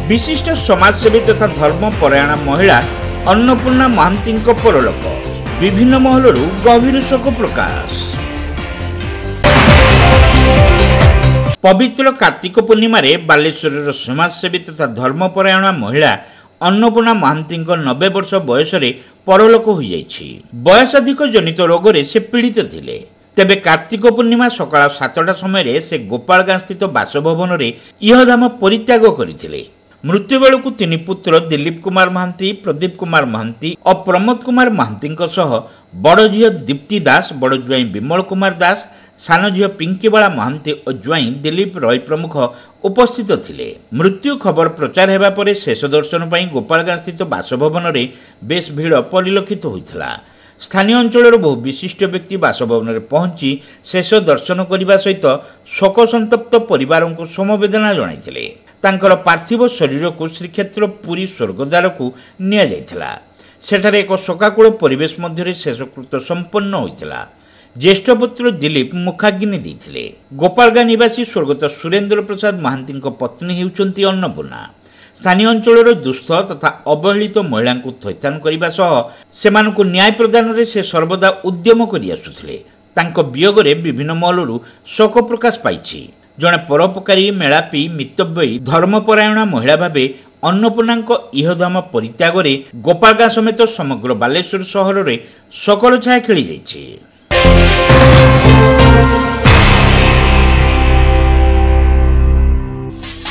विशिष्ट समाजसेवी तथा धर्मपरायण महिला अन्नपूर्णा महांती परलोक विभिन्न महलरू गभीर शोक प्रकाश। पवित्र कार्तिक पूर्णिमा बालेश्वर समाजसेवी तथा धर्मपरायण महिला अन्नपूर्णा महांती 90 वर्ष बयस परलोक हो जाइछि। बयसाधिक जनित रोग से पीड़ित थिले। तेबे कार्तिक पूर्णिमा सकाळ 7टा समय से गोपालगाँ स्थित बासभवन में इहधाम परित्याग करथिले। मृत्यु बेलू 3 पुत्र दिलीप कुमार महांती, प्रदीप कुमार महांती और प्रमोद कुमार महांती बड़ झील दीप्ति दास, बड़ ज्वाई विमल कुमार दास, सान झील पिंकीबाला महांती और ज्वाई दिलीप रॉय प्रमुख उपस्थित थिले। मृत्यु खबर प्रचार हेबा परे शेष दर्शन पर गोपालगाँ स्थित बासभवन में बेस भीड़ परिलक्षित होइथिला। स्थानीय अंचल बहु विशिष्ट व्यक्ति बासभवन में पहुंची शेष दर्शन करने सहित शोक संतप्त परिवार को समवेदना जणाइथिले। तांकर पार्थिव शरीर को श्रीक्षेत्र पुरी स्वर्गद्वार को निया जाइथिला। सेठारे एक शोकाकूल परिवेश मध्य शेषकृत्य संपन्न होइथिला। ज्येष्ठ पुत्र दिलीप मुखाग्नि देइथिले। गोपालगाँ निवासी स्वर्गत सुरेंद्र प्रसाद महांती पत्नी हेउचंती अन्नपूर्णा। स्थानीय अंचल दुस्थ तथा अवहेलित महिला को थैथान करने सेमानकु न्याय प्रदान में से सर्वदा उद्यम करि आसुथिले। तांको वियोगरे विभिन्न महलरू शोक प्रकाश पाइछि। जड़े परोपकारी, मेलापी, मितव्ययी, धर्मपरायण महिला भावे अन्नपूर्णा इहधाम परित्याग गोपालगाँ समेत समग्र बालेश्वर सहर में शोकर छाया खेली जाइछि।